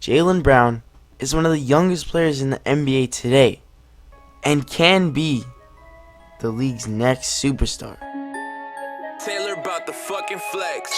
Jaylen Brown is one of the youngest players in the NBA today and can be the league's next superstar. Taylor about the fucking flex.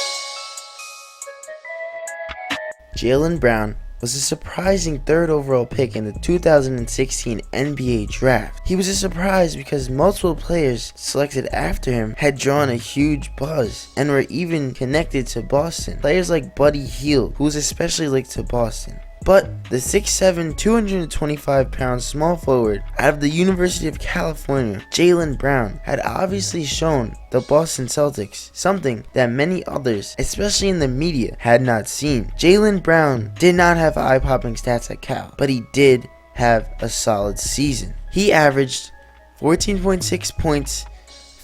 Jaylen Brown was a surprising third overall pick in the 2016 NBA draft. He was a surprise because multiple players selected after him had drawn a huge buzz and were even connected to Boston. Players like Buddy Hield, who was especially linked to Boston. But the 6'7", 225-pound small forward out of the University of California, Jaylen Brown, had obviously shown the Boston Celtics something that many others, especially in the media, had not seen. Jaylen Brown did not have eye-popping stats at Cal, but he did have a solid season. He averaged 14.6 points,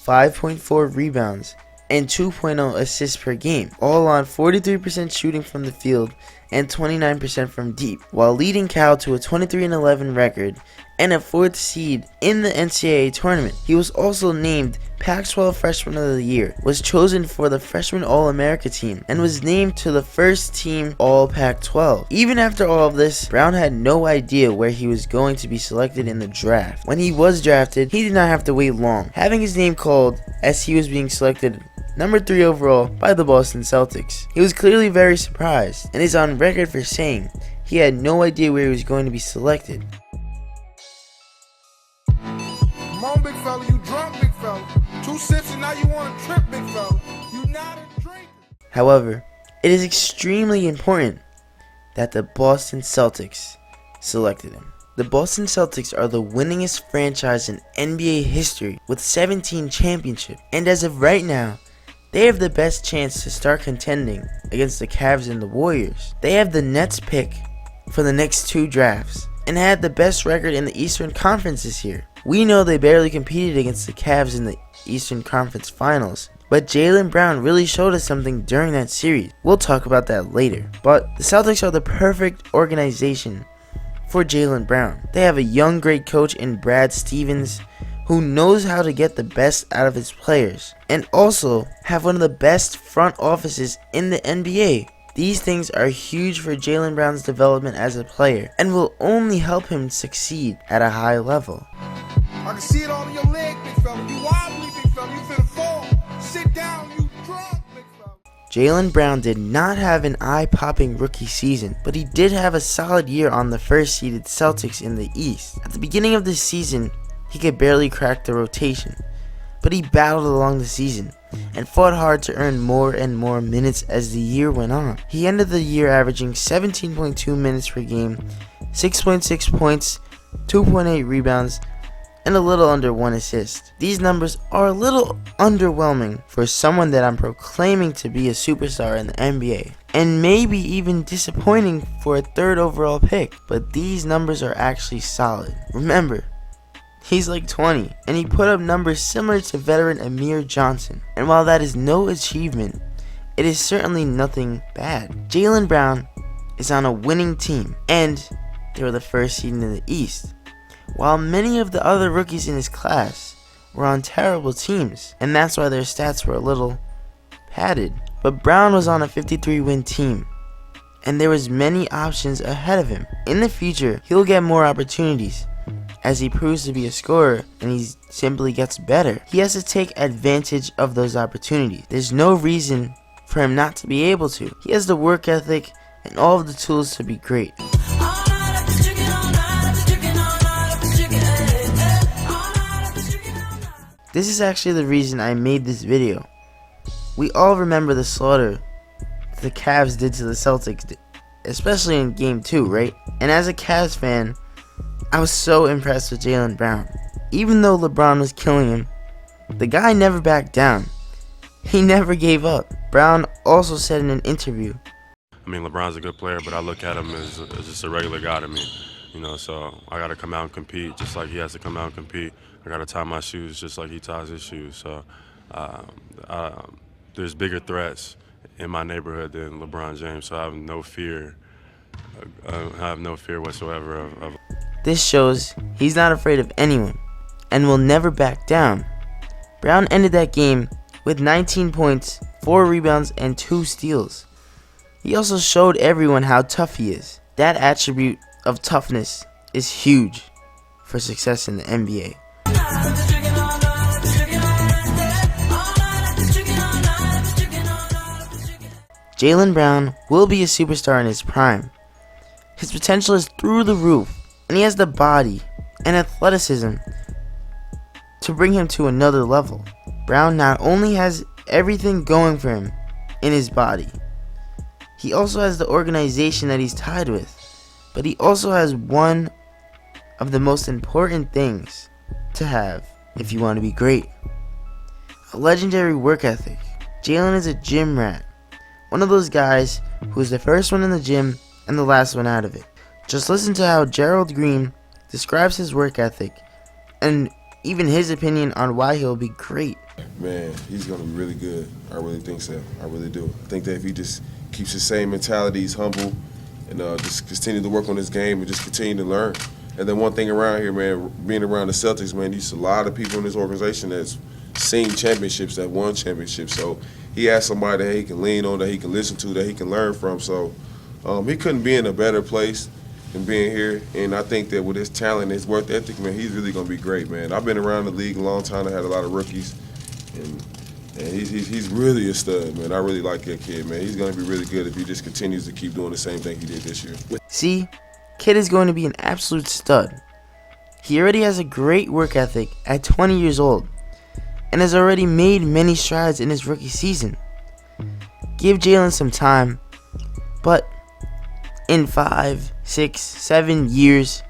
5.4 rebounds, and 2.0 assists per game, all on 43% shooting from the field and 29% from deep, while leading Cal to a 23-11 record and a 4th seed in the NCAA tournament. He was also named Pac-12 Freshman of the Year, was chosen for the Freshman All-America team, and was named to the first team All-Pac-12. Even after all of this, Brown had no idea where he was going to be selected in the draft. When he was drafted, he did not have to wait long, having his name called as he was being selected number 3 overall by the Boston Celtics. He was clearly very surprised and is on record for saying he had no idea where he was going to be selected. Come on, big fella, you drunk, big fella. 2 sips and now you want to trip, big fella. You not a drinker. However, it is extremely important that the Boston Celtics selected him. The Boston Celtics are the winningest franchise in NBA history with 17 championships, and as of right now, they have the best chance to start contending against the Cavs and the Warriors. They have the Nets pick for the next 2 drafts and had the best record in the Eastern Conference this year. We know they barely competed against the Cavs in the Eastern Conference Finals, but Jaylen Brown really showed us something during that series. We'll talk about that later. But the Celtics are the perfect organization for Jaylen Brown. They have a young great coach in Brad Stevens who knows how to get the best out of his players, and also have one of the best front offices in the NBA. These things are huge for Jaylen Brown's development as a player and will only help him succeed at a high level. I can see it all in your leg, big fella. You wobbly, big fella. You finna fall. Sit down, you drunk, big fella. Jaylen Brown did not have an eye-popping rookie season, but he did have a solid year on the first-seeded Celtics in the East. At the beginning of this season, he could barely crack the rotation, but he battled along the season and fought hard to earn more and more minutes as the year went on. He ended the year averaging 17.2 minutes per game, 6.6 points, 2.8 rebounds, and a little under 1 assist. These numbers are a little underwhelming for someone that I'm proclaiming to be a superstar in the NBA, and maybe even disappointing for a 3rd overall pick, but these numbers are actually solid. Remember, he's like 20, and he put up numbers similar to veteran Amir Johnson. And while that is no achievement, it is certainly nothing bad. Jaylen Brown is on a winning team, and they were the first seed in the East, while many of the other rookies in his class were on terrible teams, and that's why their stats were a little padded. But Brown was on a 53-win team, and there was many options ahead of him. In the future, he'll get more opportunities as he proves to be a scorer and he simply gets better. He has to take advantage of those opportunities. There's no reason for him not to be able to. He has the work ethic and all of the tools to be great. This is actually the reason I made this video. We all remember the slaughter the Cavs did to the Celtics, especially in Game 2, right? And as a Cavs fan, I was so impressed with Jaylen Brown. Even though LeBron was killing him, the guy never backed down. He never gave up. Brown also said in an interview, I mean, LeBron's a good player, but I look at him as just a regular guy to me. You know, so I got to come out and compete just like he has to come out and compete. I got to tie my shoes just like he ties his shoes. So there's bigger threats in my neighborhood than LeBron James, so I have no fear. Whatsoever of. This shows he's not afraid of anyone and will never back down. Brown ended that game with 19 points, 4 rebounds, and 2 steals. He also showed everyone how tough he is. That attribute of toughness is huge for success in the NBA. Jaylen Brown will be a superstar in his prime. His potential is through the roof, and he has the body and athleticism to bring him to another level. Brown not only has everything going for him in his body, he also has the organization that he's tied with, but he also has one of the most important things to have if you want to be great: a legendary work ethic. Jaylen is a gym rat, one of those guys who is the first one in the gym and the last one out of it. Just listen to how Gerald Green describes his work ethic and even his opinion on why he'll be great. Man, he's going to be really good. I really think so. I really do. I think that if he just keeps the same mentality, he's humble, and just continue to work on his game and just continue to learn. And then one thing around here, man, being around the Celtics, man, there's a lot of people in this organization that's seen championships, that won championships. So he has somebody that he can lean on, that he can listen to, that he can learn from. So he couldn't be in a better place than being here. And I think that with his talent and his work ethic, man, he's really going to be great, man. I've been around the league a long time. I had a lot of rookies. And he's really a stud, man. I really like that kid, man. He's going to be really good if he just continues to keep doing the same thing he did this year. See, kid is going to be an absolute stud. He already has a great work ethic at 20 years old and has already made many strides in his rookie season. Give Jaylen some time, but in 5, 6, 7 years,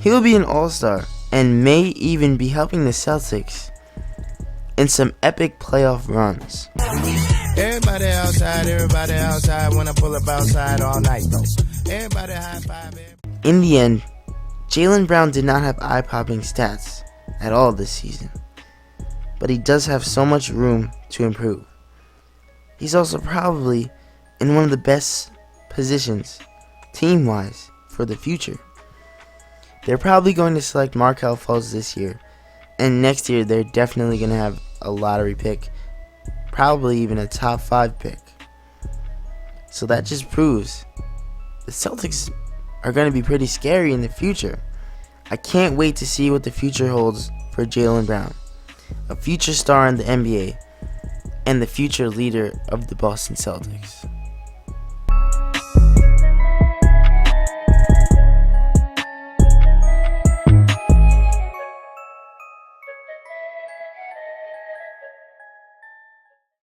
he will be an all-star and may even be helping the Celtics in some epic playoff runs. Everybody outside, when I pull up outside all night though. Everybody high five. In the end, Jaylen Brown did not have eye-popping stats at all this season, but he does have so much room to improve. He's also probably in one of the best positions, team-wise, for the future. They're probably going to select Markelle Fultz this year, and next year they're definitely going to have a lottery pick, probably even a top 5 pick. So that just proves the Celtics are going to be pretty scary in the future. I can't wait to see what the future holds for Jaylen Brown, a future star in the NBA and the future leader of the Boston Celtics.